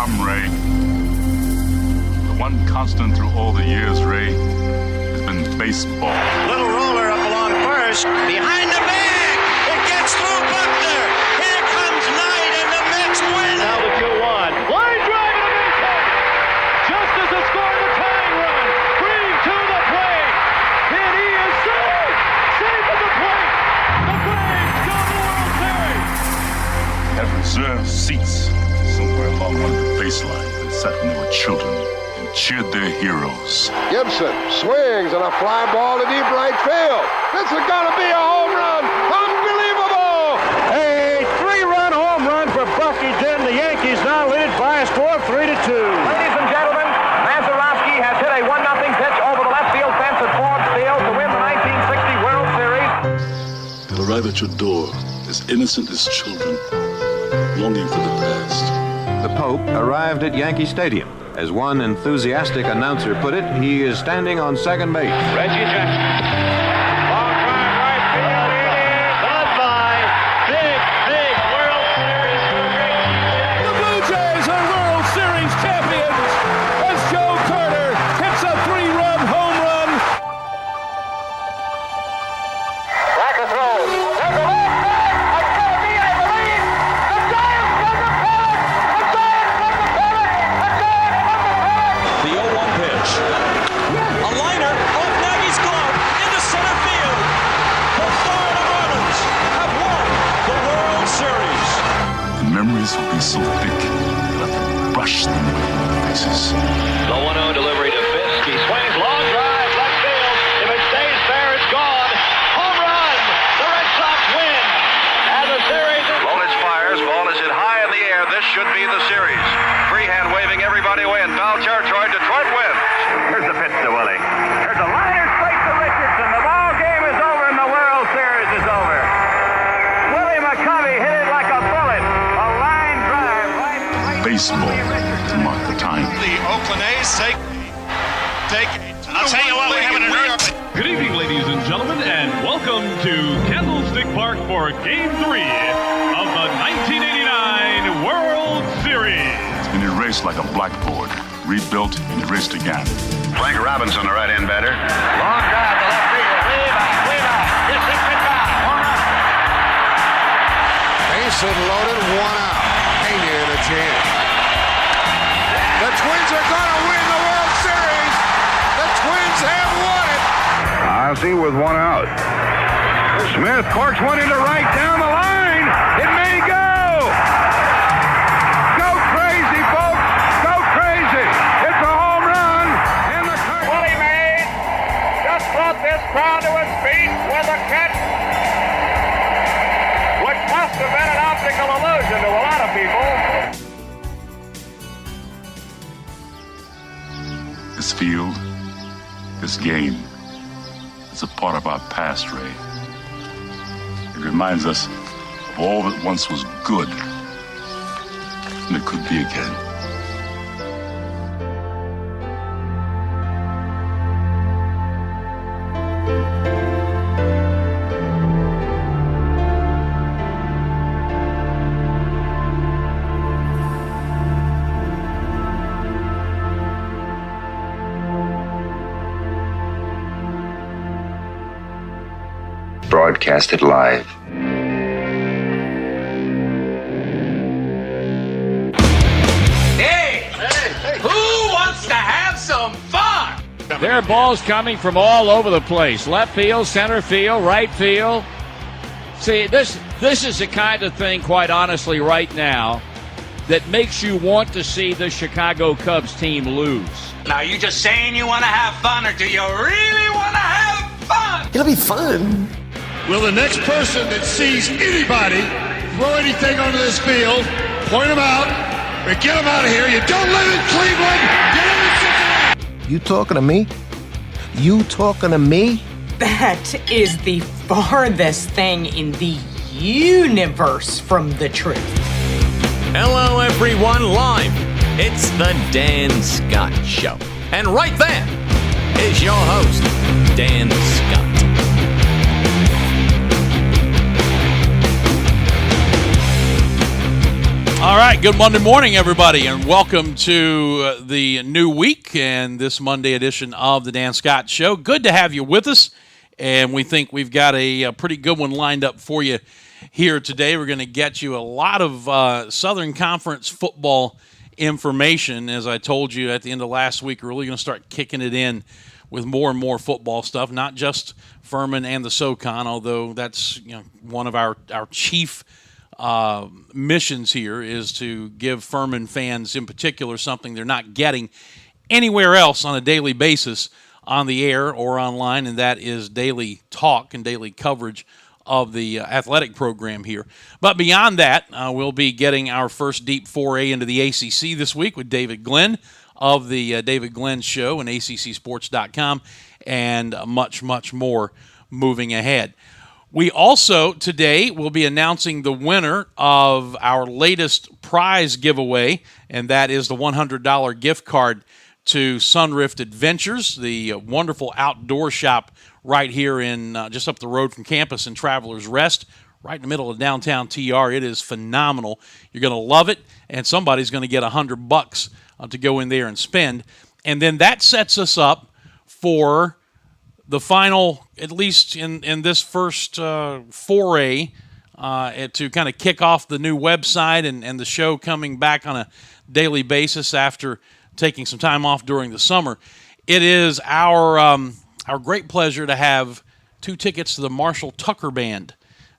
charm, Ray. The one constant through all the years, Ray, has been baseball. Little roller up along first. Behind the bag. It gets through Buckner. Here comes Knight, and the Mets win. Now the 2-1. Line drive to base hit. Just as they score the tying run. Green to the plate. And he is safe. Safe at the plate. The Braves go to the World Series. Have reserved seats somewhere along one of the baseline that sat when they were children and cheered their heroes. Gibson swings and a fly ball to deep right field. This is going to be a home run. Unbelievable! A 3-run home run for Bucky Dent. The Yankees now lead by a score of 3-2. Ladies and gentlemen, Mazeroski has hit a 1-0 pitch over the left field fence at Forbes Field to win the 1960 World Series. They'll arrive at your door as innocent as children, longing for the past. The Pope arrived at Yankee Stadium. As one enthusiastic announcer put it, he is standing on second base. Reggie Jackson. Long drive right field. It is goodbye. Big World Series for Reggie. The Blue Jays are World Series champions as Joe Carter hits a 3-run home run. Rock and roll. There's a left back. It's going to be, I believe, the Giants from the pennant. The Giants from the pennant. The Giants from the pennant. The 0-1 pitch. A liner off Nagy's glove into center field. The Florida Marlins have won the World Series. The memories will be so thick that I can brush them away from their faces. The 1-0 delivery to Fisk. He swings, long drive, left field. If it stays fair, it's gone. Home run. The Red Sox win. And the series is... Lolich fires. Ball is hit high in the air. This should be the series. Freehand waving everybody away in foul territory. Detroit wins. Here's the pitch to Willie. There's a liner straight to Richardson. The ball game is over and the World Series is over. Willie McCovey hit it like a bullet. A line drive right. Baseball to mark the time. The Oakland A's take. I'll tell you what, we're having an earth. Good evening, ladies and gentlemen, and welcome to Candlestick Park for Game 3 of the 1989 World Series. It's been erased like a blackboard, rebuilt and erased again. Frank Robinson, the right-hand batter. Long drive to left field. Way back. This is it back. Home run. Base hit loaded, 1 out. Pena in a jam. The Twins are going to win the World Series. The Twins have won it. Ozzie with 1 out. Smith corks one into right down the line. It may go. Go crazy, folks. Go crazy. It's a home run. And the Willie Mays just brought this crowd to its feet with a catch, which must have been an optical illusion to a lot of people. This field, this game, is a part of our past, Ray. It reminds us of all that once was good, and it could be again. Broadcasted live. Hey! Who wants to have some fun? There are balls coming from all over the place. Left field, center field, right field. See, this is the kind of thing, quite honestly, right now, that makes you want to see the Chicago Cubs team lose. Now, you just saying you want to have fun, or do you really want to have fun? It'll be fun. Will the next person that sees anybody throw anything onto this field, point them out, or get them out of here? You don't live in Cleveland. You live in Cincinnati. You talking to me? You talking to me? That is the farthest thing in the universe from the truth. Hello, everyone, live. It's the Dan Scott Show. And right there is your host, Dan Scott. All right, right, good Monday morning, everybody, and welcome to the new week and this Monday edition of the Dan Scott Show. Good to have you with us, and we think we've got a pretty good one lined up for you here today. We're going to get you a lot of Southern Conference football information. As I told you at the end of last week, we're really going to start kicking it in with more and more football stuff, not just Furman and the SoCon, although that's one of our chief missions here is to give Furman fans in particular something they're not getting anywhere else on a daily basis on the air or online, and that is daily talk and daily coverage of the athletic program here. But beyond that, we'll be getting our first deep foray into the ACC this week with David Glenn of the David Glenn Show and ACCsports.com, and much, much more moving ahead. We also today will be announcing the winner of our latest prize giveaway, and that is the $100 gift card to Sunrift Adventures, the wonderful outdoor shop right here in just up the road from campus in Travelers Rest, right in the middle of downtown TR. It is phenomenal. You're going to love it, and somebody's going to get $100 to go in there and spend. And then that sets us up for the final, at least in this first foray, to kind of kick off the new website and the show coming back on a daily basis after taking some time off during the summer. It is our great pleasure to have 2 tickets to the Marshall Tucker Band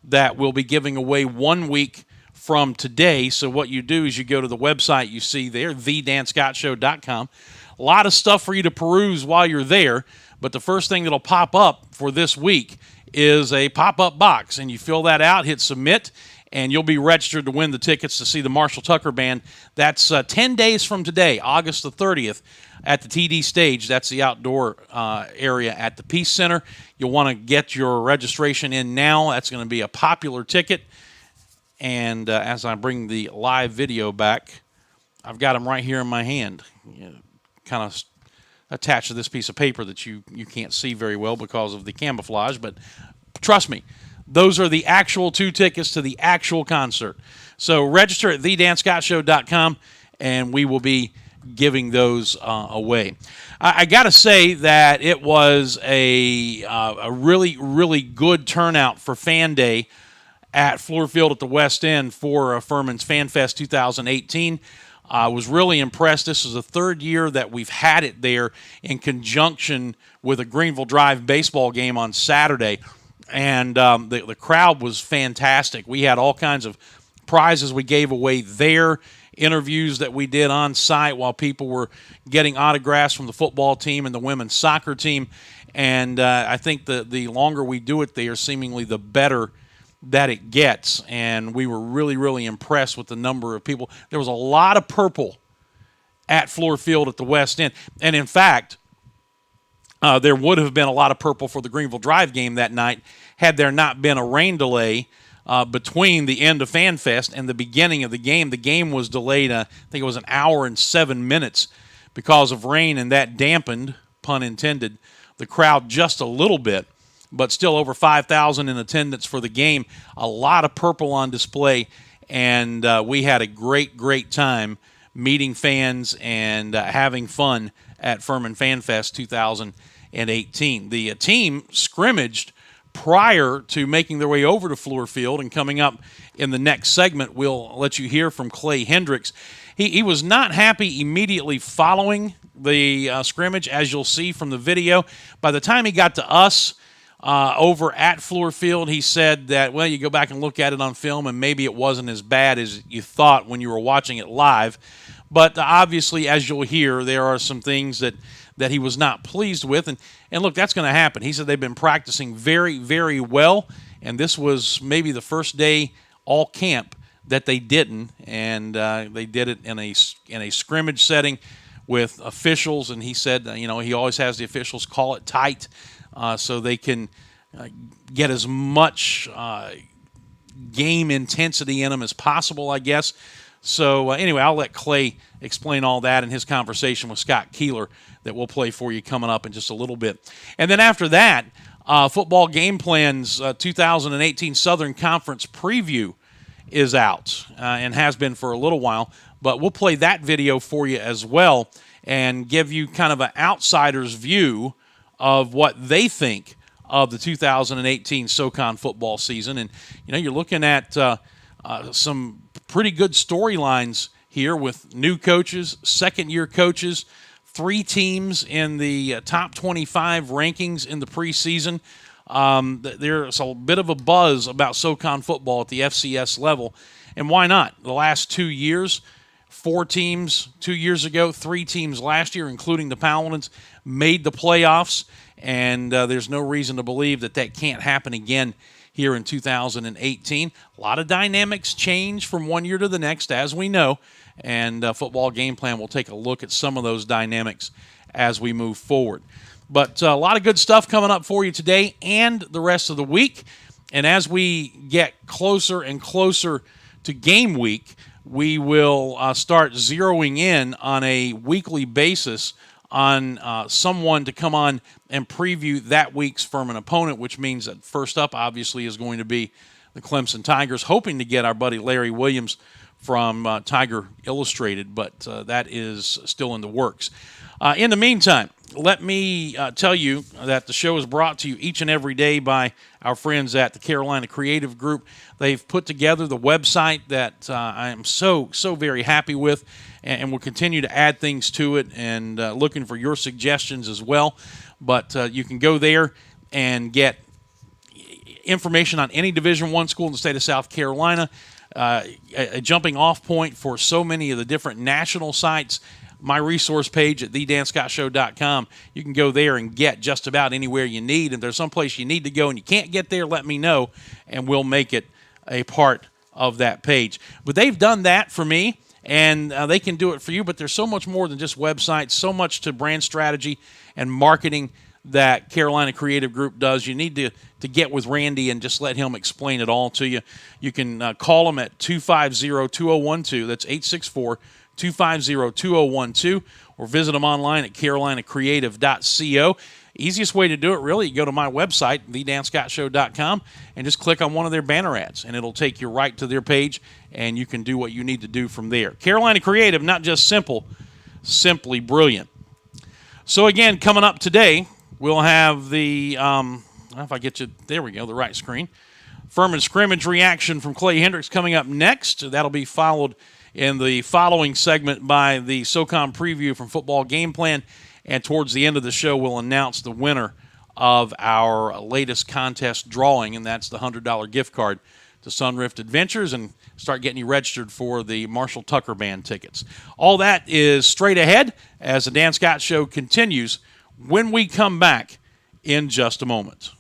that we'll be giving away 1 week from today. So what you do is you go to the website you see there, thedanscottshow.com. A lot of stuff for you to peruse while you're there. But the first thing that'll pop up for this week is a pop-up box, and you fill that out, hit submit, and you'll be registered to win the tickets to see the Marshall Tucker Band. That's 10 days from today, August the 30th, at the TD Stage. That's the outdoor area at the Peace Center. You'll want to get your registration in now. That's going to be a popular ticket. And as I bring the live video back, I've got them right here in my hand, kind of attached to this piece of paper that you can't see very well because of the camouflage, but trust me, those are the actual 2 tickets to the actual concert. So register at thedanscottshow.com, and we will be giving those away. I got to say that it was a really, really good turnout for Fan Day at Fluor Field at the West End for Furman's Fan Fest 2018. I was really impressed. This is the 3rd year that we've had it there in conjunction with a Greenville Drive baseball game on Saturday. And the crowd was fantastic. We had all kinds of prizes we gave away there, interviews that we did on site while people were getting autographs from the football team and the women's soccer team. And I think the longer we do it there, seemingly the better that it gets, and we were really, really impressed with the number of people. There was a lot of purple at Fluor Field at the West End, and in fact, there would have been a lot of purple for the Greenville Drive game that night had there not been a rain delay between the end of Fan Fest and the beginning of the game. The game was delayed, I think it was an hour and 7 minutes because of rain, and that dampened, pun intended, the crowd just a little bit. But still over 5,000 in attendance for the game. A lot of purple on display, and we had a great, great time meeting fans and having fun at Furman Fan Fest 2018. The team scrimmaged prior to making their way over to Fluor Field, and coming up in the next segment, we'll let you hear from Clay Hendricks. He was not happy immediately following the scrimmage, as you'll see from the video. By the time he got to us, over at Fluor Field, he said that, well, you go back and look at it on film, and maybe it wasn't as bad as you thought when you were watching it live. But obviously, as you'll hear, there are some things that he was not pleased with. And look, that's going to happen. He said they've been practicing very, very well, and this was maybe the first day all camp that they didn't. And they did it in a scrimmage setting with officials, and he said, he always has the officials call it tight, so they can get as much game intensity in them as possible, I guess. So anyway, I'll let Clay explain all that in his conversation with Scott Keeler that we'll play for you coming up in just a little bit. And then after that, football game plans 2018 Southern Conference preview is out and has been for a little while. But we'll play that video for you as well and give you kind of an outsider's view of what they think of the 2018 SoCon football season. And, you're looking at some pretty good storylines here with new coaches, second-year coaches, 3 teams in the top 25 rankings in the preseason. There's a bit of a buzz about SoCon football at the FCS level. And why not? The last 2 years, 4 teams 2 years ago, 3 teams last year, including the Paladins, made the playoffs. And there's no reason to believe that can't happen again here in 2018. A lot of dynamics change from one year to the next, as we know. And Football Game Plan will take a look at some of those dynamics as we move forward. But a lot of good stuff coming up for you today and the rest of the week. And as we get closer and closer to game week, we will start zeroing in on a weekly basis on someone to come on and preview that week's Furman opponent, which means that first up, obviously, is going to be the Clemson Tigers, hoping to get our buddy Larry Williams from Tiger Illustrated, but that is still in the works. In the meantime, let me tell you that the show is brought to you each and every day by our friends at the Carolina Creative Group. They've put together the website that I am so very happy with, and we'll continue to add things to it, and looking for your suggestions as well. But you can go there and get information on any Division I school in the state of South Carolina, a jumping off point for so many of the different national sites. My resource page at thedanscottshow.com. You can go there and get just about anywhere you need. If there's someplace you need to go and you can't get there, let me know, and we'll make it a part of that page. But they've done that for me, and they can do it for you. But there's so much more than just websites, so much to brand strategy and marketing that Carolina Creative Group does. You need to get with Randy and just let him explain it all to you. You can call him at 250-2012. That's 864-250-2012, or visit them online at carolinacreative.co. Easiest way to do it, really, you go to my website, thedanscottshow.com, and just click on one of their banner ads, and it'll take you right to their page, and you can do what you need to do from there. Carolina Creative, not just simple, simply brilliant. So, again, coming up today, we'll have the, if I get you, there we go, the right screen. Furman Scrimmage reaction from Clay Hendricks coming up next. That'll be followed in the following segment by the SoCon preview from Football Game Plan. And towards the end of the show, we'll announce the winner of our latest contest drawing, and that's the $100 gift card to Sunrift Adventures, and start getting you registered for the Marshall Tucker Band tickets. All that is straight ahead as the Dan Scott Show continues when we come back in just a moment.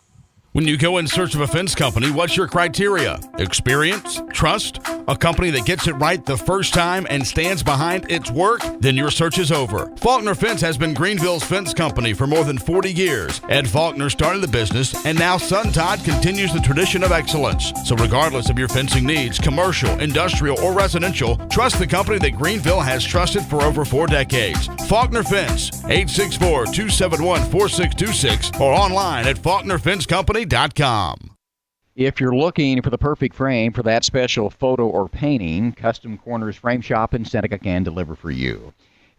When you go in search of a fence company, what's your criteria? Experience? Trust? A company that gets it right the first time and stands behind its work? Then your search is over. Faulkner Fence has been Greenville's fence company for more than 40 years. Ed Faulkner started the business, and now son Todd continues the tradition of excellence. So regardless of your fencing needs, commercial, industrial, or residential, trust the company that Greenville has trusted for over 4 decades. Faulkner Fence, 864-271-4626, or online at faulknerfencecompany.com. If you're looking for the perfect frame for that special photo or painting, Custom Corners Frame Shop in Seneca can deliver for you.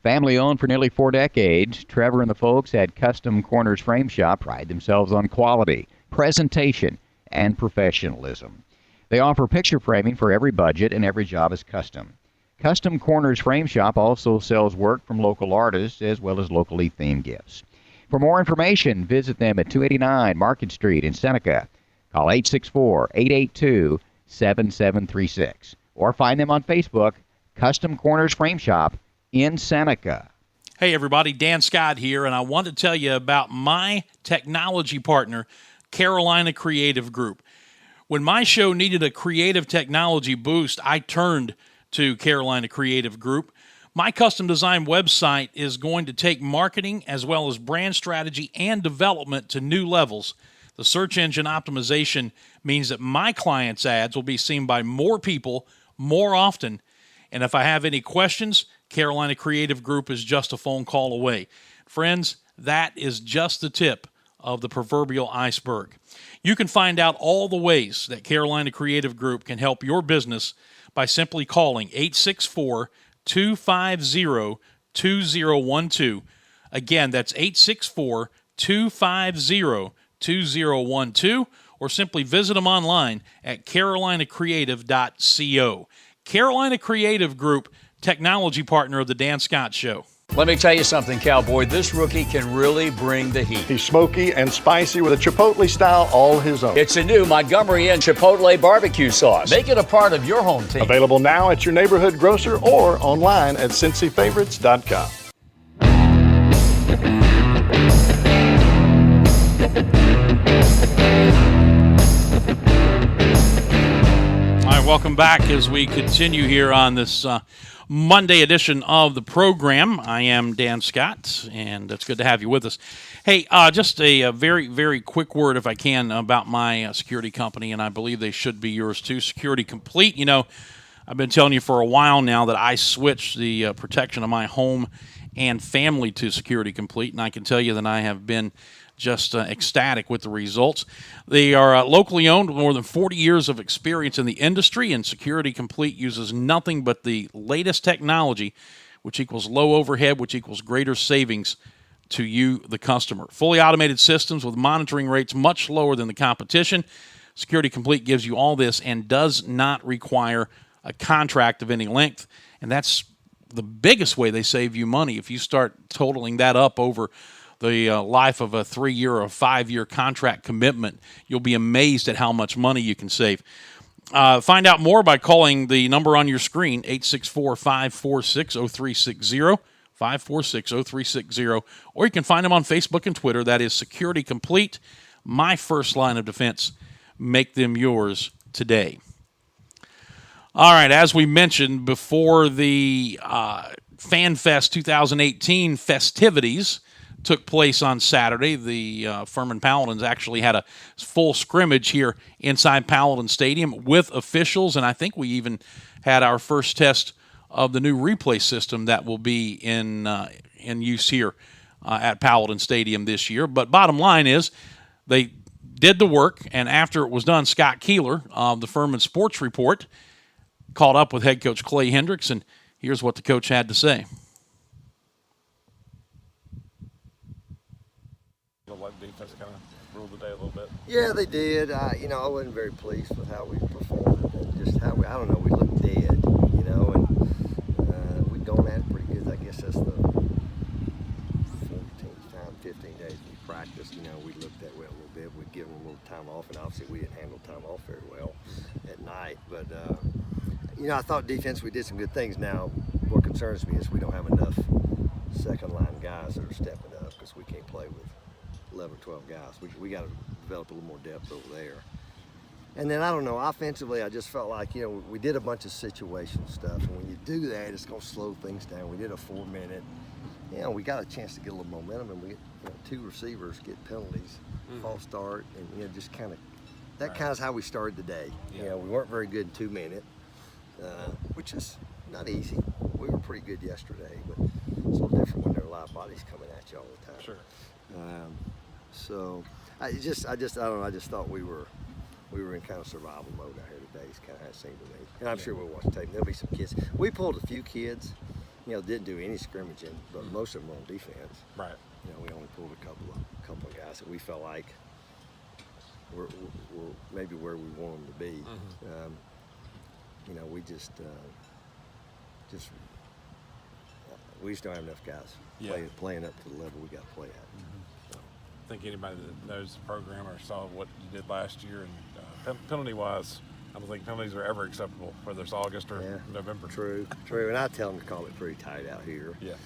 Family owned for nearly 4 decades, Trevor and the folks at Custom Corners Frame Shop pride themselves on quality, presentation, and professionalism. They offer picture framing for every budget, and every job is custom. Custom Corners Frame Shop also sells work from local artists as well as locally themed gifts. For more information, visit them at 289 Market Street in Seneca. Call 864-882-7736. Or find them on Facebook, Custom Corners Frame Shop in Seneca. Hey, everybody, Dan Scott here, and I want to tell you about my technology partner, Carolina Creative Group. When my show needed a creative technology boost, I turned to Carolina Creative Group. My custom design website is going to take marketing as well as brand strategy and development to new levels. The search engine optimization means that my clients' ads will be seen by more people more often. And if I have any questions, Carolina Creative Group is just a phone call away. Friends, that is just the tip of the proverbial iceberg. You can find out all the ways that Carolina Creative Group can help your business by simply calling 864-250-2012. Again, that's 864-250-2012, or simply visit them online at carolinacreative.co. Carolina Creative Group, technology partner of the Dan Scott Show. Let me tell you something, Cowboy. This rookie can really bring the heat. He's smoky and spicy with a Chipotle style all his own. It's a new Montgomery Inn Chipotle barbecue sauce. Make it a part of your home team. Available now at your neighborhood grocer or online at CincyFavorites.com. All right, welcome back as we continue here on this Monday edition of the program. I am Dan Scott, and it's good to have you with us. Hey, just a very, very quick word, if I can, about my security company, and I believe they should be yours too, Security Complete. You know, I've been telling you for a while now that I switched the protection of my home and family to Security Complete, and I can tell you that I have been just ecstatic with the results. They are locally owned with more than 40 years of experience in the industry, and Security Complete uses nothing but the latest technology, which equals low overhead, which equals greater savings to you, the customer. Fully automated systems with monitoring rates much lower than the competition. Security Complete gives you all this and does not require a contract of any length, and that's the biggest way they save you money. If you start totaling that up over the life of a 3-year or a 5-year contract commitment, you'll be amazed at how much money you can save. Find out more by calling the number on your screen, 864-546-0360, 546-0360, or you can find them on Facebook and Twitter. That is Security Complete, my first line of defense. Make them yours today. All right, as we mentioned before, the FanFest 2018 festivities took place on Saturday. The Furman Paladins actually had a full scrimmage here inside Paladin Stadium with officials, and I think we even had our first test of the new replay system that will be in use here at Paladin Stadium this year. But bottom line is they did the work, and after it was done, Scott Keeler of the Furman Sports Report caught up with head coach Clay Hendricks, and here's what the coach had to say. Defense kind of ruled the day a little bit. Yeah, they did. I wasn't very pleased with how we performed and just how we looked dead, and we've gone at it pretty good. I guess that's the 15 days we practiced. We looked at it a little bit. We'd given them a little time off, and obviously we didn't handle time off very well at night. But, I thought defense, we did some good things. Now, what concerns me is we don't have enough second-line guys that are stepping up because we can't play with 11, 12 guys. We got to develop a little more depth over there. And then, I don't know, offensively, I just felt like, we did a bunch of situational stuff. And when you do that, it's going to slow things down. We did a 4-minute. We got a chance to get a little momentum, and we get, 2 receivers get penalties, false start, and, just kind of, that kind of is how we started the day. Yeah. We weren't very good in 2-minute, which is not easy. We were pretty good yesterday, but it's a little different when there are live bodies coming at you all the time. Sure. So I don't know. I just thought we were in kind of survival mode out here today. It's kind of how it seemed to me. And I'm sure we'll watch tape. There'll be some kids. We pulled a few kids. Didn't do any scrimmaging, but most of them were on defense. Right. We only pulled a couple of guys that we felt like were maybe where we want them to be. We just don't have enough guys playing up to the level we got to play at. I think anybody that knows the program or saw what you did last year, and penalty-wise, I don't think penalties are ever acceptable, whether it's August or November. True. And I tell them to call it pretty tight out here. Yeah.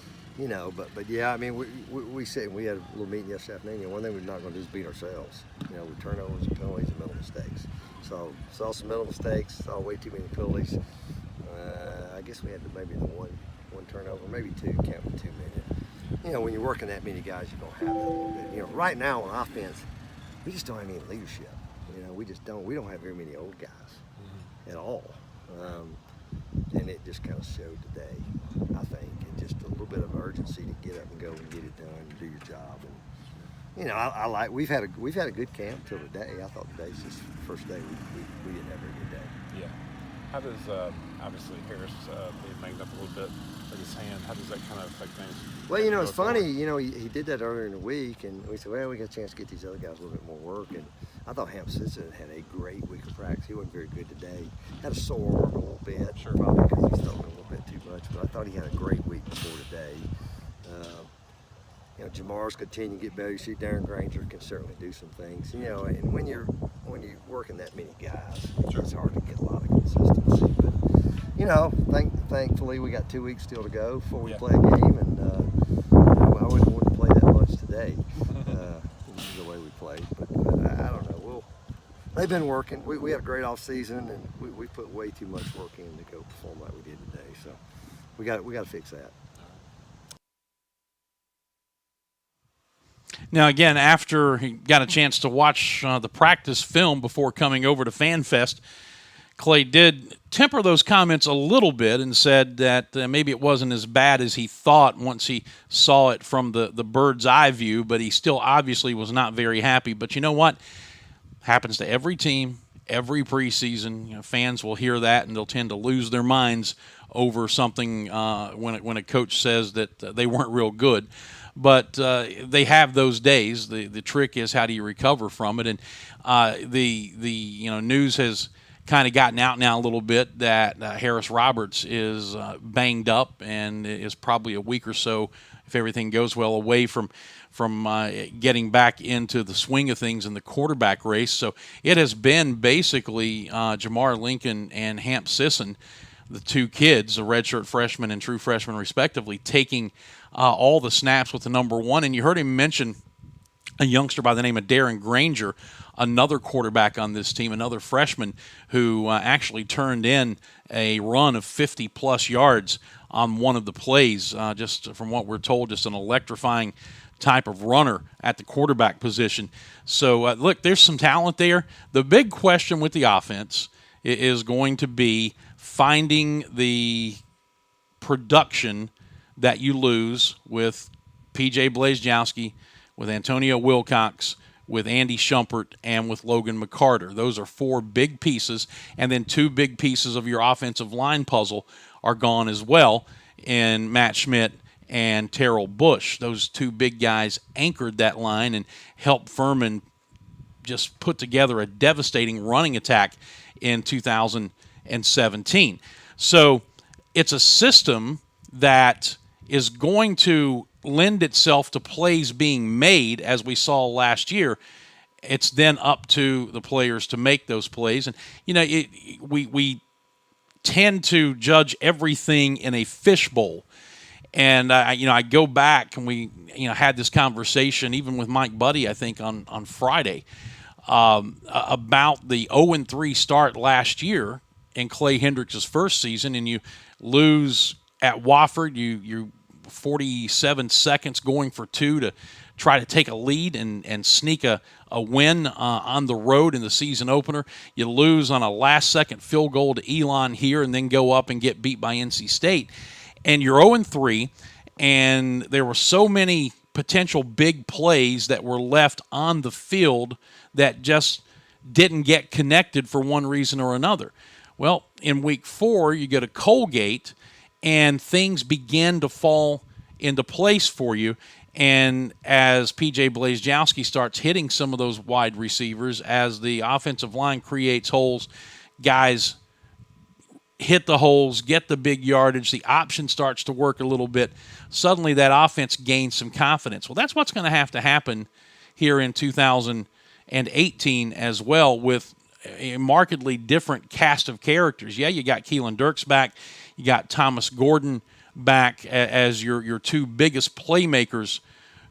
But yeah, I mean, we said we had a little meeting yesterday afternoon. One thing we're not going to do is beat ourselves. With turnovers and penalties and mental mistakes. So saw some mental mistakes. Saw way too many penalties. I guess we had maybe one turnover, maybe 2, counting 2-minute. When you're working that many guys, you're going to have that a little bit. Right now on offense, we just don't have any leadership. We just don't. We don't have very many old guys at all. And it just kind of showed today, I think, and just a little bit of urgency to get up and go and get it done and do your job. you know, I like we've had a good camp till today. I thought today's just the first day we didn't have a good day. Yeah. How does obviously Harris being banged up a little bit with his hand? How does that kind of affect things? Well, you know, it's funny. You know, he did that earlier in the week, and we said, well, we got a chance to get these other guys a little bit more work. And I thought Hamp Sisson had a great week of practice. He wasn't very good today. Had a sore arm a little bit, probably because he's throwing a little bit too much. But I thought he had a great week before today. You know, Jamar's continuing to get better. You see, Darren Granger can certainly do some things. You know, and when you're working that many guys, it's hard to get a lot of consistency. But you know, thankfully we got 2 weeks still to go before we play a game, and I wouldn't want to play that much today the way we played. But I don't know. They've been working. We had a great off season, and we put way too much work in to go perform like we did today. So we got to fix that. Now, again, after he got a chance to watch the practice film before coming over to FanFest, Clay did temper those comments a little bit and said that maybe it wasn't as bad as he thought once he saw it from the bird's eye view, but he still obviously was not very happy. But you know what? Happens to every team, every preseason. You know, fans will hear that and they'll tend to lose their minds over something when a coach says that they weren't real good. But they have those days. The trick is, how do you recover from it? And the news has kind of gotten out now a little bit that Harris Roberts is banged up and is probably a week or so, if everything goes well, away from getting back into the swing of things in the quarterback race. So it has been basically Jamar Lincoln and Hamp Sisson, the two kids, the redshirt freshman and true freshman respectively, taking all the snaps with the number one. And you heard him mention a youngster by the name of Darren Granger, another quarterback on this team, another freshman who actually turned in a run of 50-plus yards on one of the plays. Just from what we're told, just an electrifying type of runner at the quarterback position. So, look, there's some talent there. The big question with the offense is going to be finding the production that you lose with P.J. Blazejowski, with Antonio Wilcox, with Andy Shumpert, and with Logan McCarter. Those are four big pieces, and then two big pieces of your offensive line puzzle are gone as well in Matt Schmidt and Terrell Bush. Those two big guys anchored that line and helped Furman just put together a devastating running attack in 2017. So it's a system that is going to lend itself to plays being made, as we saw last year. It's then up to the players to make those plays. And, you know, we tend to judge everything in a fishbowl. And, I go back and we, had this conversation even with Mike Buddy, I think, on Friday about the 0-3 start last year in Clay Hendricks' first season, and you lose at Wofford, you 47 seconds going for two to try to take a lead and sneak a win on the road in the season opener. You lose on a last-second field goal to Elon here and then go up and get beat by NC State. And you're 0-3, and there were so many potential big plays that were left on the field that just didn't get connected for one reason or another. Well, in week 4, you go to Colgate, and things begin to fall into place for you. And as P.J. Blazejowski starts hitting some of those wide receivers, as the offensive line creates holes, guys hit the holes, get the big yardage, the option starts to work a little bit. Suddenly that offense gains some confidence. Well, that's what's going to happen here in 2018 as well, with a markedly different cast of characters. Yeah, you got Keelan Dirks back. You got Thomas Gordon back as your two biggest playmakers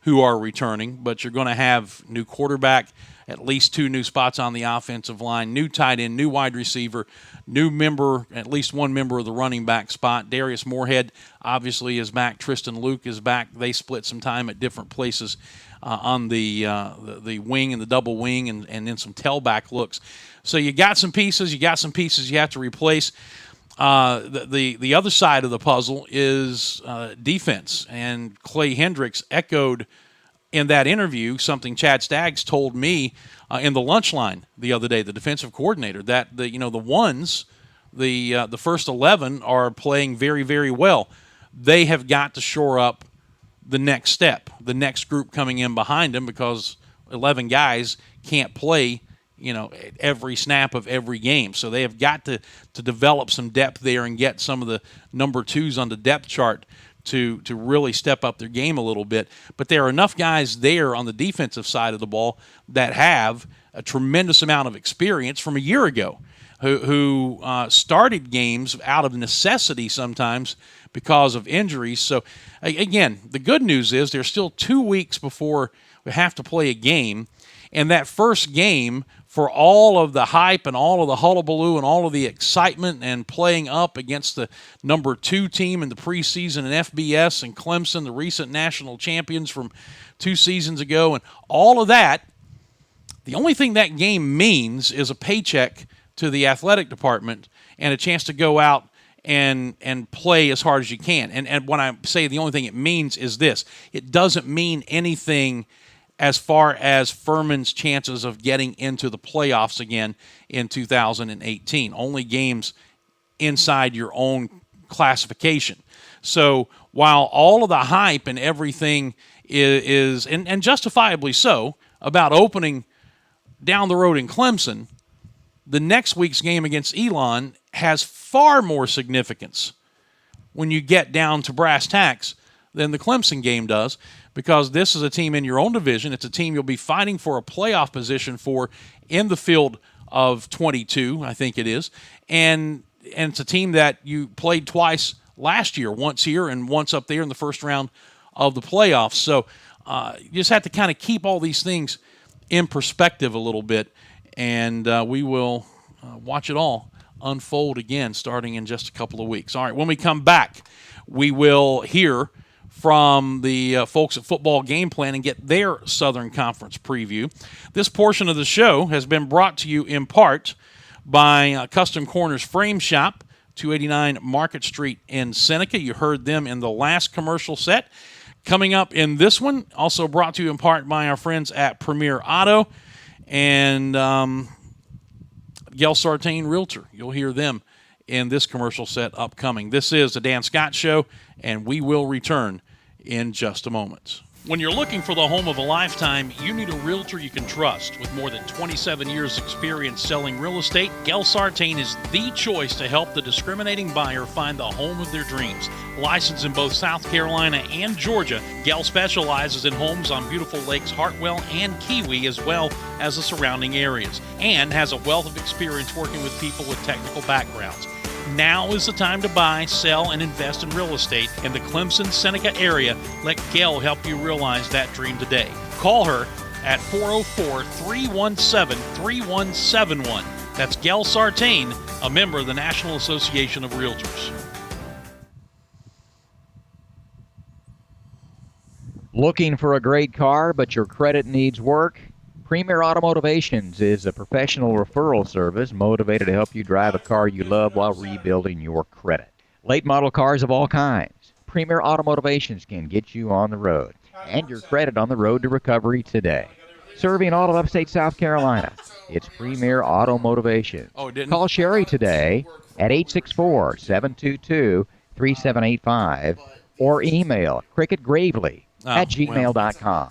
who are returning, but you're going to have new quarterback, at least two new spots on the offensive line, new tight end, new wide receiver, new member, at least one member of the running back spot. Darius Moorhead obviously is back. Tristan Luke is back. They split some time at different places on the wing and the double wing and then some tailback looks. So you got some pieces. You have to replace. The other side of the puzzle is defense, and Clay Hendricks echoed in that interview, something Chad Staggs told me in the lunch line the other day, the defensive coordinator, that the first 11 are playing very, very well. They have got to shore up the next step, the next group coming in behind them, because 11 guys can't play, every snap of every game. So they have got to develop some depth there and get some of the number twos on the depth chart to really step up their game a little bit. But there are enough guys there on the defensive side of the ball that have a tremendous amount of experience from a year ago, who started games out of necessity sometimes because of injuries. So, again, the good news is there's still 2 weeks before we have to play a game. And that first game, for all of the hype and all of the hullabaloo and all of the excitement and playing up against the number 2 team in the preseason in FBS and Clemson, the recent national champions from 2 seasons ago, and all of that, the only thing that game means is a paycheck to the athletic department and a chance to go out and play as hard as you can. And when I say the only thing it means is this: it doesn't mean anything as far as Furman's chances of getting into the playoffs again in 2018. Only games inside your own classification. So while all of the hype and everything is and justifiably so, about opening down the road in Clemson, the next week's game against Elon has far more significance when you get down to brass tacks than the Clemson game does, because this is a team in your own division. It's a team you'll be fighting for a playoff position for in the field of 22, I think it is. And it's a team that you played twice last year, once here and once up there in the first round of the playoffs. So you just have to kind of keep all these things in perspective a little bit, and we will watch it all unfold again starting in just a couple of weeks. All right, when we come back, we will hear from the folks at Football Game Plan and get their Southern Conference preview. This portion of the show has been brought to you in part by Custom Corners Frame Shop, 289 Market Street in Seneca. You heard them in the last commercial set. Coming up in this one, also brought to you in part by our friends at Premier Auto and Gel Sartain Realtor. You'll hear them in this commercial set upcoming. This is the Dan Scott Show, and we will return in just a moment. When you're looking for the home of a lifetime, you need a realtor you can trust. With more than 27 years experience selling real estate, Gel Sartain is the choice to help the discriminating buyer find the home of their dreams. Licensed in both South Carolina and Georgia, Gel specializes in homes on beautiful lakes Hartwell and Kiwi, as well as the surrounding areas, and has a wealth of experience working with people with technical backgrounds. Now is the time to buy, sell, and invest in real estate in the Clemson-Seneca area. Let Gel help you realize that dream today. Call her at 404-317-3171. That's Gel Sartain, a member of the National Association of Realtors. Looking for a great car, but your credit needs work? Premier Automotivations is a professional referral service motivated to help you drive a car you love while rebuilding your credit. Late model cars of all kinds. Premier Automotivations can get you on the road and your credit on the road to recovery today. Serving all of upstate South Carolina, it's Premier Automotivations. Call Sherry today at 864-722-3785 or email cricketgravely@gmail.com.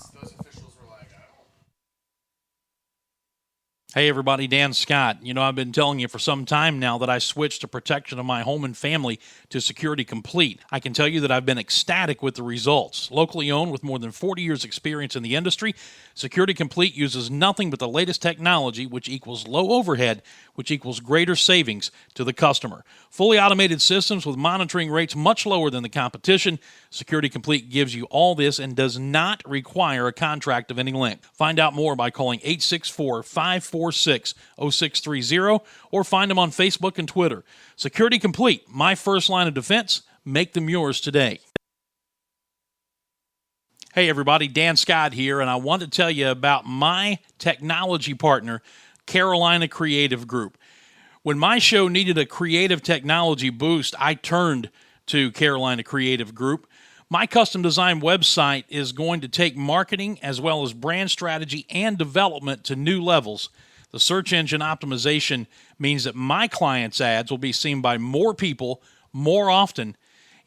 Hey everybody, Dan Scott. You know, I've been telling you for some time now that I switched the protection of my home and family to Security Complete. I can tell you that I've been ecstatic with the results. Locally owned with more than 40 years experience in the industry, Security Complete uses nothing but the latest technology, which equals low overhead, which equals greater savings to the customer. Fully automated systems with monitoring rates much lower than the competition. Security Complete gives you all this and does not require a contract of any length. Find out more by calling 864-546-0630 or find them on Facebook and Twitter. Security Complete, my first line of defense. Make them yours today. Hey everybody, Dan Scott here, and I want to tell you about my technology partner, Carolina Creative Group. When my show needed a creative technology boost, I turned to Carolina Creative Group. My custom design website is going to take marketing as well as brand strategy and development to new levels. The search engine optimization means that my clients' ads will be seen by more people more often.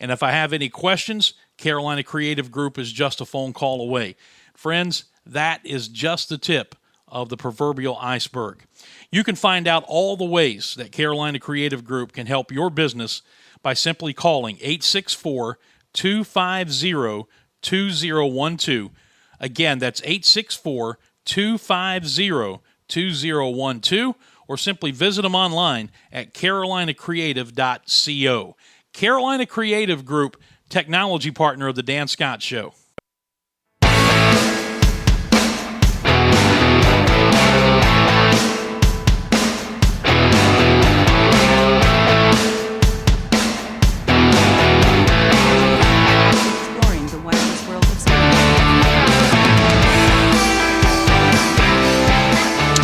And if I have any questions, Carolina Creative Group is just a phone call away. Friends, that is just the tip of the proverbial iceberg. You can find out all the ways that Carolina Creative Group can help your business by simply calling 864-250-2012. Again, that's 864-250-2012, or simply visit them online at carolinacreative.co. Carolina Creative Group, technology partner of the Dan Scott Show.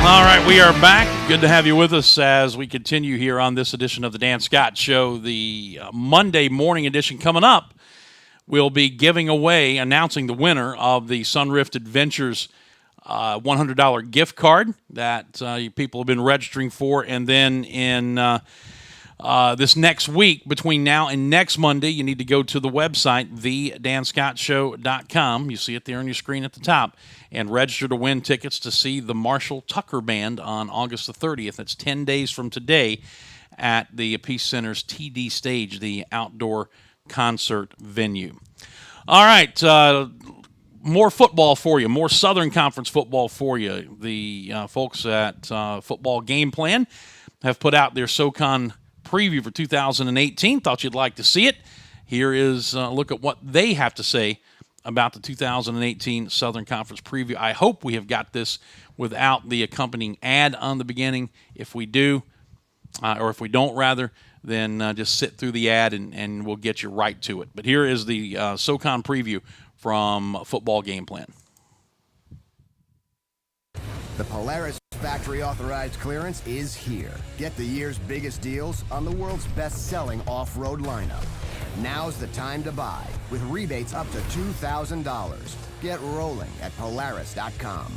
All right, we are back. Good to have you with us as we continue here on this edition of the Dan Scott Show. The Monday morning edition coming up, we'll be announcing the winner of the Sunrift Adventures $100 gift card that people have been registering for. And then in this next week, between now and next Monday, you need to go to the website, thedanscottshow.com. You see it there on your screen at the top. And register to win tickets to see the Marshall Tucker Band on August the 30th. That's 10 days from today at the Peace Center's TD Stage, the outdoor concert venue. All right, more football for you, more Southern Conference football for you. The folks at Football Game Plan have put out their SoCon preview for 2018. Thought you'd like to see it. Here is a look at what they have to say about the 2018 Southern Conference preview. I hope we have got this without the accompanying ad on the beginning. If we do, or if we don't rather, then just sit through the ad and we'll get you right to it. But here is the SoCon preview from Football Game Plan. The Polaris factory authorized clearance is here. Get the year's biggest deals on the world's best-selling off-road lineup. Now's the time to buy, with rebates up to $2,000. Get rolling at Polaris.com.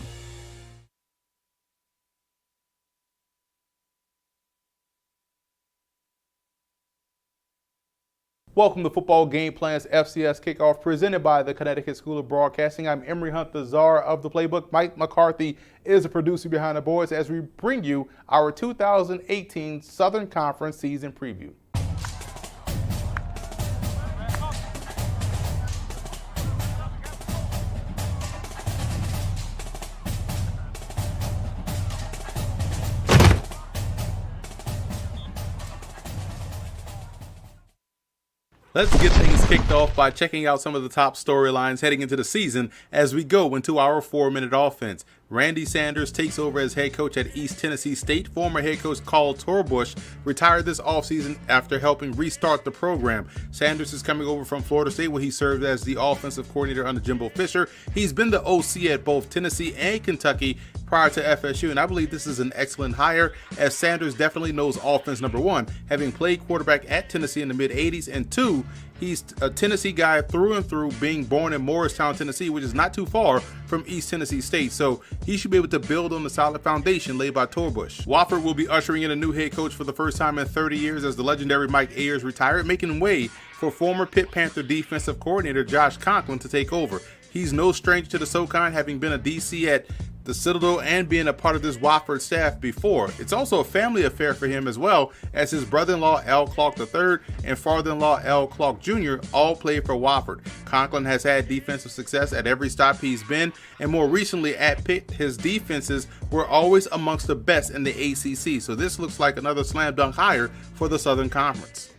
Welcome to Football Game Plan's FCS Kickoff, presented by the Connecticut School of Broadcasting. I'm Emory Hunt, the czar of the playbook. Mike McCarthy is the producer behind the boards as we bring you our 2018 Southern Conference season preview. Let's get things kicked off by checking out some of the top storylines heading into the season as we go into our 4-minute offense. Randy Sanders takes over as head coach at East Tennessee State. Former head coach Carl Torbush retired this offseason after helping restart the program. Sanders is coming over from Florida State, where he served as the offensive coordinator under Jimbo Fisher. He's been the OC at both Tennessee and Kentucky prior to FSU, and I believe this is an excellent hire, as Sanders definitely knows offense, number one, having played quarterback at Tennessee in the mid-'80s, and two, he's a Tennessee guy through and through, being born in Morristown, Tennessee, which is not too far from East Tennessee State, so he should be able to build on the solid foundation laid by Torbush. Wofford will be ushering in a new head coach for the first time in 30 years as the legendary Mike Ayers retired, making way for former Pitt Panther defensive coordinator Josh Conklin to take over. He's no stranger to the SoCon, having been a DC at the Citadel and being a part of this Wofford staff before. It's also a family affair for him as well, as his brother-in-law Al Clark III and father-in-law Al Clark Jr. all play for Wofford. Conklin has had defensive success at every stop he's been, and more recently at Pitt, his defenses were always amongst the best in the ACC, so this looks like another slam dunk hire for the Southern Conference.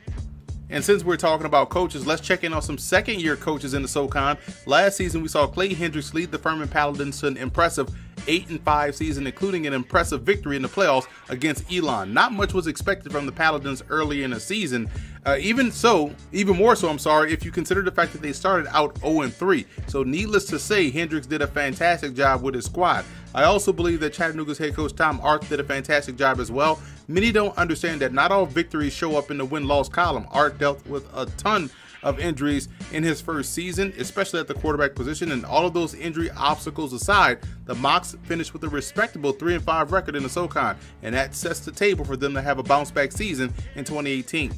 And since we're talking about coaches, let's check in on some second-year coaches in the SoCon. Last season, we saw Clay Hendricks lead the Furman Paladins to an impressive 8-5 season, including an impressive victory in the playoffs against Elon. Not much was expected from the Paladins early in the season. Even more so, if you consider the fact that they started out 0-3. So needless to say, Hendricks did a fantastic job with his squad. I also believe that Chattanooga's head coach Tom Arth did a fantastic job as well. Many don't understand that not all victories show up in the win-loss column. Arth dealt with a ton of injuries in his first season, especially at the quarterback position. And all of those injury obstacles aside, the Mocs finished with a respectable 3-5 record in the SoCon, and that sets the table for them to have a bounce-back season in 2018.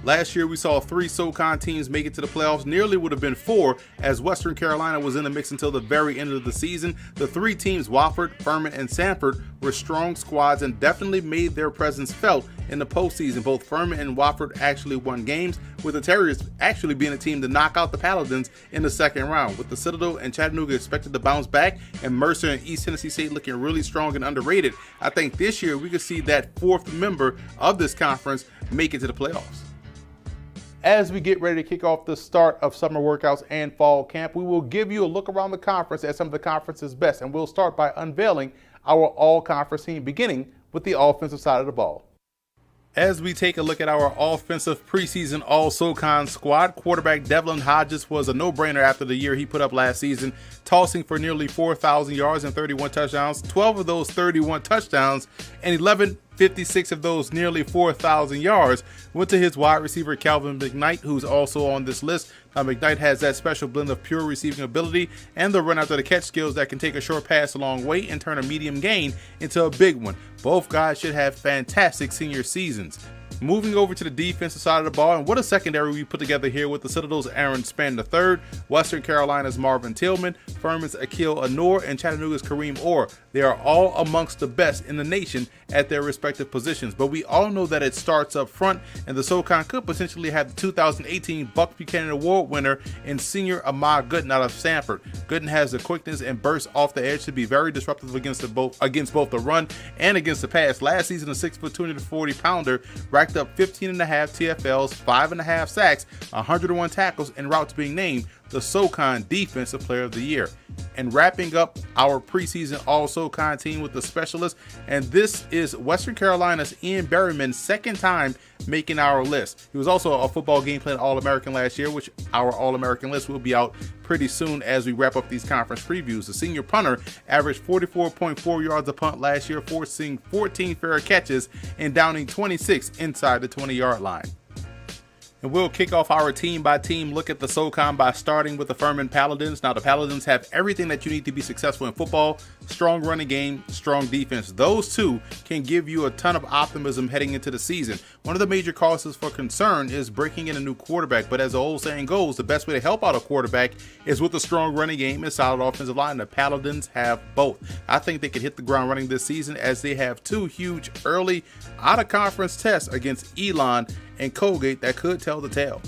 Last year, we saw 3 SoCon teams make it to the playoffs. Nearly would have been 4, as Western Carolina was in the mix until the very end of the season. The 3 teams, Wofford, Furman, and Sanford, were strong squads and definitely made their presence felt in the postseason. Both Furman and Wofford actually won games, with the Terriers actually being a team to knock out the Paladins in the second round. With the Citadel and Chattanooga expected to bounce back, and Mercer and East Tennessee State looking really strong and underrated, I think this year we could see that 4th member of this conference make it to the playoffs. As we get ready to kick off the start of summer workouts and fall camp, we will give you a look around the conference at some of the conference's best, and we'll start by unveiling our all-conference team, beginning with the offensive side of the ball. As we take a look at our offensive preseason All-SoCon squad, quarterback Devlin Hodges was a no-brainer after the year he put up last season, tossing for nearly 4,000 yards and 31 touchdowns, 12 of those 31 touchdowns, and 56 of those nearly 4,000 yards went to his wide receiver Calvin McKnight, who's also on this list. McKnight has that special blend of pure receiving ability and the run after the catch skills that can take a short pass a long way and turn a medium gain into a big one. Both guys should have fantastic senior seasons. Moving over to the defensive side of the ball, and what a secondary we put together here with the Citadel's Aaron Spann III, Western Carolina's Marvin Tillman, Furman's Akil Anor, and Chattanooga's Kareem Orr. They are all amongst the best in the nation at their respective positions, but we all know that it starts up front, and the SoCon could potentially have the 2018 Buck Buchanan Award winner in senior Ahmad Gooden out of Stanford. Gooden has the quickness and burst off the edge to be very disruptive against both the run and against the pass. Last season, the 6'2", 240-pounder racked up 15.5 TFLs, 5.5 sacks, 101 tackles, and routes, being named the SoCon Defensive Player of the Year. And wrapping up our preseason All-SoCon team with the specialist, and this is Western Carolina's Ian Berryman's second time making our list. He was also a football game plan All-American last year, which our All-American list will be out pretty soon as we wrap up these conference previews. The senior punter averaged 44.4 yards a punt last year, forcing 14 fair catches and downing 26 inside the 20-yard line. And we'll kick off our team-by-team look at the SoCon by starting with the Furman Paladins. Now, the Paladins have everything that you need to be successful in football: strong running game, strong defense. Those two can give you a ton of optimism heading into the season. One of the major causes for concern is breaking in a new quarterback, but as the old saying goes, the best way to help out a quarterback is with a strong running game and solid offensive line. The Paladins have both. I think they could hit the ground running this season, as they have 2 huge early out-of-conference tests against Elon and Colgate that could tell the tale.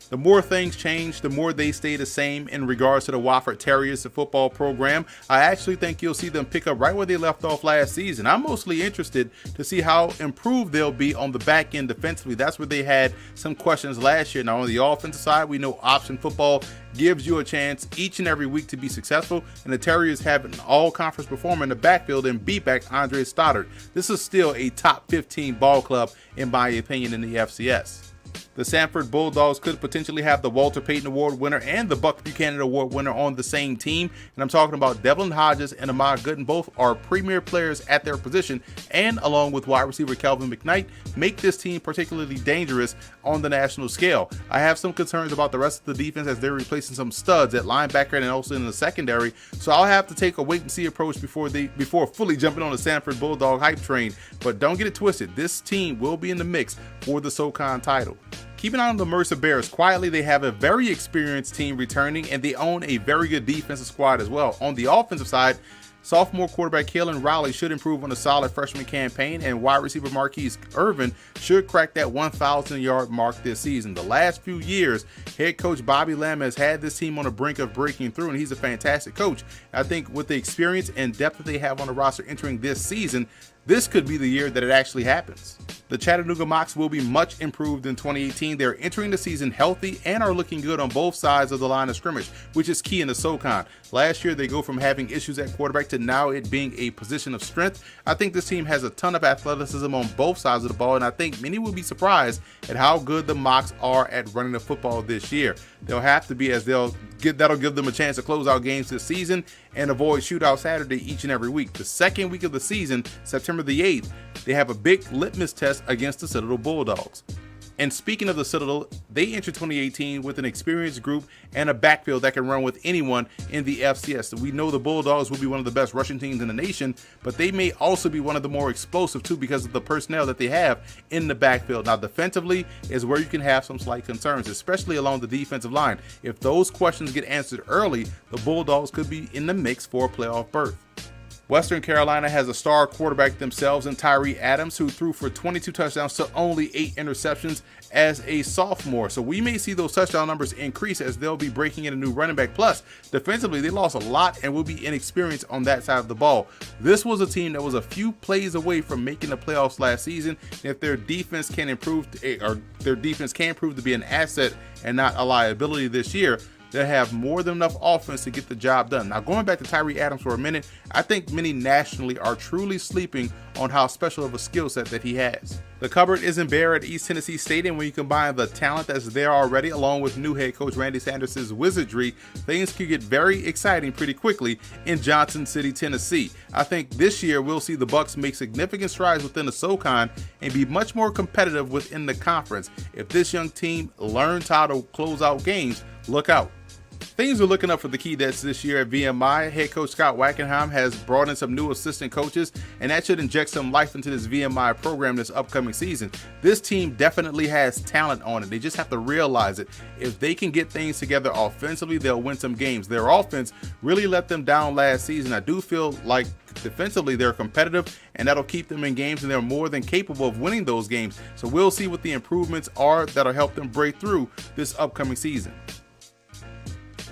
The more things change, the more they stay the same in regards to the Wofford Terriers, the football program. I actually think you'll see them pick up right where they left off last season. I'm mostly interested to see how improved they'll be on the back end defensively. That's where they had some questions last year. Now, on the offensive side, we know option football gives you a chance each and every week to be successful, and the Terriers have an all-conference performer in the backfield and beat back Andre Stoddard. This is still a top 15 ball club, in my opinion, in the FCS. The Sanford Bulldogs could potentially have the Walter Payton Award winner and the Buck Buchanan Award winner on the same team. And I'm talking about Devlin Hodges and Ahmad Gooden. Both are premier players at their position, and along with wide receiver Calvin McKnight, make this team particularly dangerous on the national scale. I have some concerns about the rest of the defense, as they're replacing some studs at linebacker and also in the secondary. So I'll have to take a wait-and-see approach before fully jumping on the Sanford Bulldog hype train. But don't get it twisted. This team will be in the mix for the SoCon title. Keeping on the Mercer Bears, quietly they have a very experienced team returning, and they own a very good defensive squad as well. On the offensive side, sophomore quarterback Kalen Rowley should improve on a solid freshman campaign, and wide receiver Marquise Irvin should crack that 1,000-yard mark this season. The last few years, head coach Bobby Lamb has had this team on the brink of breaking through, and he's a fantastic coach. I think with the experience and depth that they have on the roster entering this season, this could be the year that it actually happens. The Chattanooga Mocs will be much improved in 2018. They're entering the season healthy and are looking good on both sides of the line of scrimmage, which is key in the SoCon. Last year, they go from having issues at quarterback to now it being a position of strength. I think this team has a ton of athleticism on both sides of the ball, and I think many will be surprised at how good the Mocs are at running the football this year. They'll have to be, as that'll give them a chance to close out games this season and avoid shootout Saturday each and every week. The second week of the season, September the 8th, they have a big litmus test against the Citadel Bulldogs. And speaking of the Citadel, they entered 2018 with an experienced group and a backfield that can run with anyone in the FCS. We know the Bulldogs will be one of the best rushing teams in the nation, but they may also be one of the more explosive too because of the personnel that they have in the backfield. Now, defensively is where you can have some slight concerns, especially along the defensive line. If those questions get answered early, the Bulldogs could be in the mix for a playoff berth. Western Carolina has a star quarterback themselves in Tyree Adams, who threw for 22 touchdowns to only 8 interceptions as a sophomore. So we may see those touchdown numbers increase as they'll be breaking in a new running back. Plus, defensively, they lost a lot and will be inexperienced on that side of the ball. This was a team that was a few plays away from making the playoffs last season. If their defense can improve, or their defense can prove to be an asset and not a liability this year, they'll have more than enough offense to get the job done. Now, going back to Tyree Adams for a minute, I think many nationally are truly sleeping on how special of a skill set that he has. The cupboard isn't bare at East Tennessee State, and when you combine the talent that's there already, along with new head coach Randy Sanders' wizardry, things could get very exciting pretty quickly in Johnson City, Tennessee. I think this year we'll see the Bucs make significant strides within the SoCon and be much more competitive within the conference. If this young team learns how to close out games, look out. Things are looking up for the Keydets this year at VMI. Head coach Scott Wackenheim has brought in some new assistant coaches, and that should inject some life into this VMI program this upcoming season. This team definitely has talent on it. They just have to realize it. If they can get things together offensively, they'll win some games. Their offense really let them down last season. I do feel like defensively they're competitive, and that'll keep them in games, and they're more than capable of winning those games. So we'll see what the improvements are that'll help them break through this upcoming season.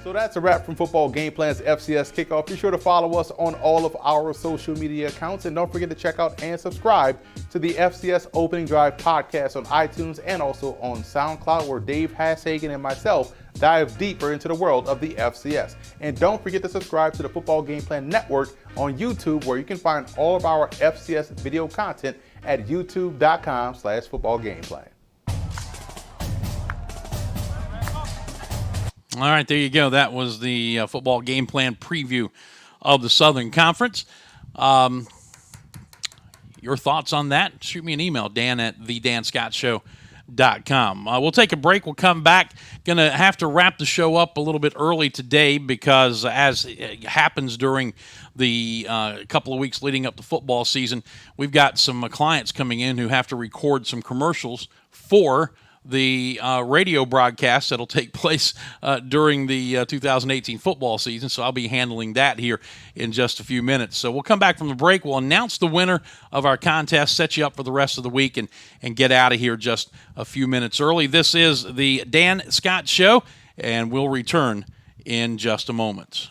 So that's a wrap from Football Game Plan's FCS Kickoff. Be sure to follow us on all of our social media accounts, and don't forget to check out and subscribe to the FCS Opening Drive podcast on iTunes and also on SoundCloud, where Dave Hashagen and myself dive deeper into the world of the FCS. And don't forget to subscribe to the Football Game Plan Network on YouTube, where you can find all of our FCS video content at youtube.com/footballgameplan. All right, there you go. That was the Football Game Plan preview of the Southern Conference. Your thoughts on that? Shoot me an email, dan@thedanscottshow.com. We'll take a break. We'll come back. Going to have to wrap the show up a little bit early today because, as it happens during the couple of weeks leading up to football season, we've got some clients coming in who have to record some commercials for the radio broadcast that'll take place during the 2018 football season. So I'll be handling that here in just a few minutes. So we'll come back from the break. We'll announce the winner of our contest, set you up for the rest of the week, and get out of here just a few minutes early. This is the Dan Scott Show, and we'll return in just a moment.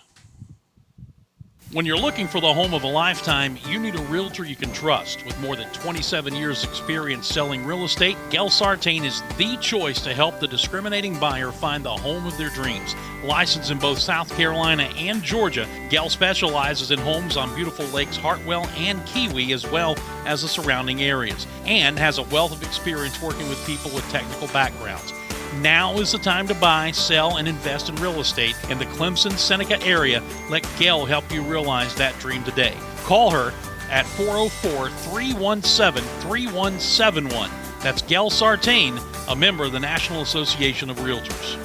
When you're looking for the home of a lifetime, you need a realtor you can trust. With more than 27 years experience selling real estate, Gel Sartain is the choice to help the discriminating buyer find the home of their dreams. Licensed in both South Carolina and Georgia, Gel specializes in homes on beautiful lakes Hartwell and Kiwi, as well as the surrounding areas, and has a wealth of experience working with people with technical backgrounds. Now is the time to buy, sell, and invest in real estate in the Clemson-Seneca area. Let Gail help you realize that dream today. Call her at 404-317-3171. That's Gail Sartain, a member of the National Association of Realtors.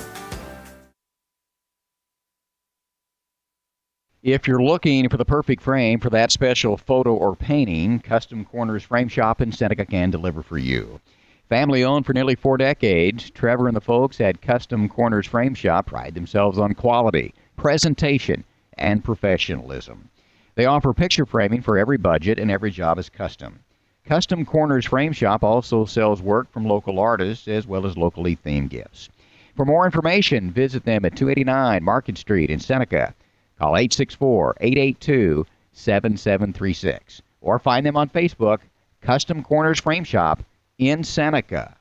If you're looking for the perfect frame for that special photo or painting, Custom Corners Frame Shop in Seneca can deliver for you. Family owned for nearly 4 decades, Trevor and the folks at Custom Corners Frame Shop pride themselves on quality, presentation, and professionalism. They offer picture framing for every budget, and every job is custom. Custom Corners Frame Shop also sells work from local artists as well as locally themed gifts. For more information, visit them at 289 Market Street in Seneca. Call 864-882-7736 or find them on Facebook, Custom Corners Frame Shop in Seneca.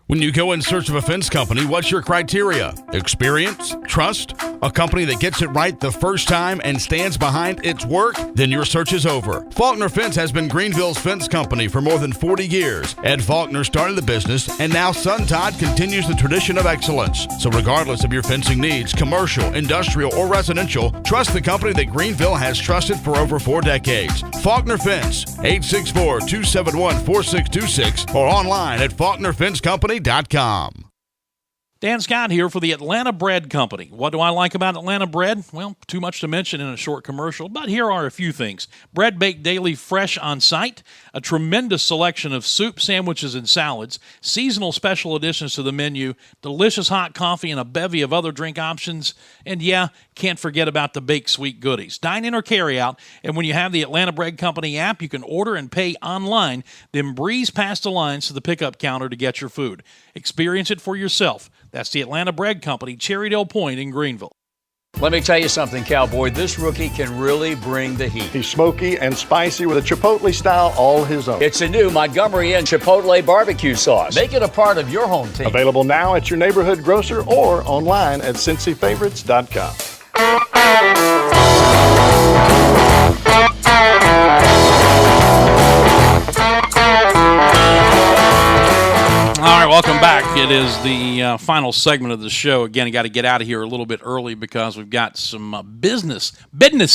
When you go in search of a fence company, what's your criteria? Experience? Trust? A company that gets it right the first time and stands behind its work? Then your search is over. Faulkner Fence has been Greenville's fence company for more than 40 years. Ed Faulkner started the business, and now son Todd continues the tradition of excellence. So regardless of your fencing needs, commercial, industrial, or residential, trust the company that Greenville has trusted for over 4 decades. Faulkner Fence, 864-271-4626, or online at faulknerfencecompany.com. FBGP.com. Dan Scott here for the Atlanta Bread Company. What do I like about Atlanta Bread? Well, too much to mention in a short commercial, but here are a few things. Bread baked daily fresh on site, a tremendous selection of soup, sandwiches, and salads, seasonal special additions to the menu, delicious hot coffee, and a bevy of other drink options. And yeah, can't forget about the baked sweet goodies. Dine in or carry out, and when you have the Atlanta Bread Company app, you can order and pay online, then breeze past the lines to the pickup counter to get your food. Experience it for yourself. That's the Atlanta Bread Company, Cherrydale Point in Greenville. Let me tell you something, Cowboy. This rookie can really bring the heat. He's smoky and spicy with a Chipotle style all his own. It's a new Montgomery Inn Chipotle barbecue sauce. Make it a part of your home team. Available now at your neighborhood grocer or online at CincyFavorites.com. All right, welcome back. It is the final segment of the show. Again, I got to get out of here a little bit early because we've got some business,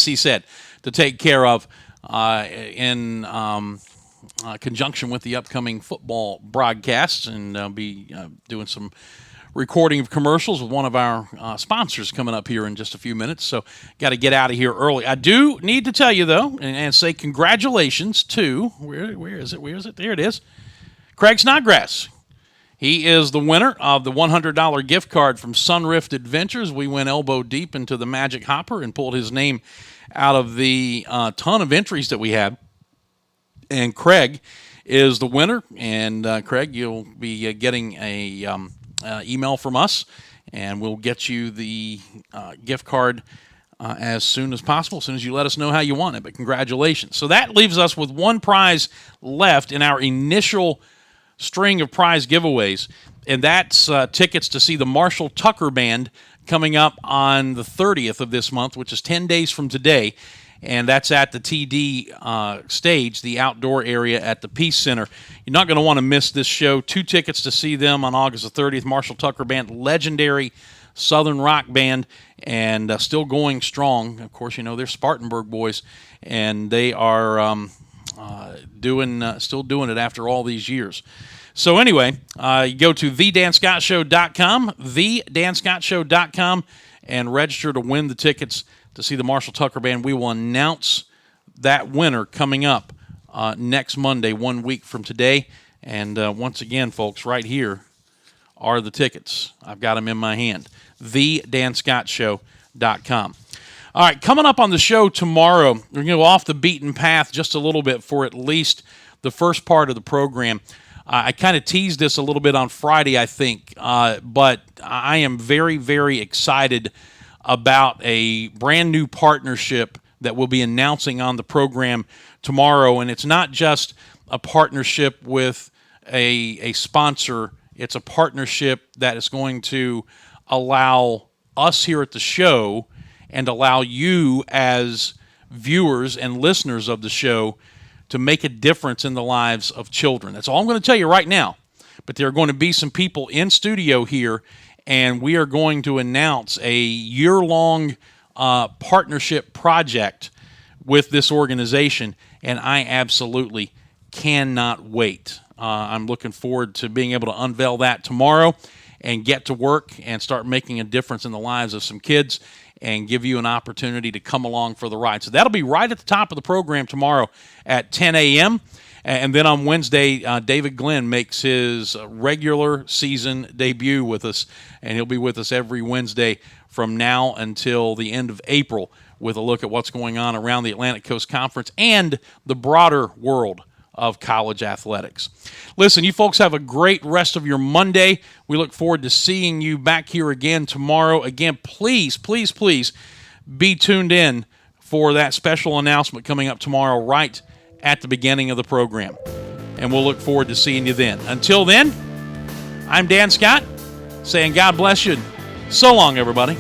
he said, to take care of in conjunction with the upcoming football broadcasts, and I'll be doing some recording of commercials with one of our sponsors coming up here in just a few minutes. So got to get out of here early. I do need to tell you, though, and say congratulations to, where is it? There it is. Craig Snodgrass. He is the winner of the $100 gift card from Sunrift Adventures. We went elbow deep into the Magic Hopper and pulled his name out of the ton of entries that we had. And Craig is the winner. And Craig, you'll be getting a email from us, and we'll get you the gift card as soon as possible, as soon as you let us know how you want it. But congratulations. So that leaves us with one prize left in our initial string of prize giveaways, and that's tickets to see the Marshall Tucker Band coming up on the 30th of this month, which is 10 days from today, and that's at the TD stage, the outdoor area at the Peace Center. You're not going to want to miss this show. 2 tickets to see them on August the 30th. Marshall Tucker Band, legendary Southern rock band, and still going strong. Of course, you know, they're Spartanburg boys, and they are still doing it after all these years. So anyway, you go to thedanscottshow.com, and register to win the tickets to see the Marshall Tucker Band. We will announce that winner coming up next Monday, 1 week from today. And once again, folks, right here are the tickets. I've got them in my hand. thedanscottshow.com. All right, coming up on the show tomorrow, we're going to go off the beaten path just a little bit for at least the first part of the program. I kind of teased this a little bit on Friday, I think, but I am very, very excited about a brand new partnership that we'll be announcing on the program tomorrow. And it's not just a partnership with a sponsor. It's a partnership that is going to allow us here at the show and allow you as viewers and listeners of the show to make a difference in the lives of children. That's all I'm going to tell you right now. But there are going to be some people in studio here, and we are going to announce a year-long partnership project with this organization, and I absolutely cannot wait. I'm looking forward to being able to unveil that tomorrow and get to work and start making a difference in the lives of some kids and give you an opportunity to come along for the ride. So that'll be right at the top of the program tomorrow at 10 a.m. And then on Wednesday, David Glenn makes his regular season debut with us, and he'll be with us every Wednesday from now until the end of April with a look at what's going on around the Atlantic Coast Conference and the broader world of college athletics. Listen, you folks have a great rest of your Monday. We look forward to seeing you back here again tomorrow. Again, please, please, please be tuned in for that special announcement coming up tomorrow right at the beginning of the program. And we'll look forward to seeing you then. Until then, I'm Dan Scott saying God bless you. So long, everybody.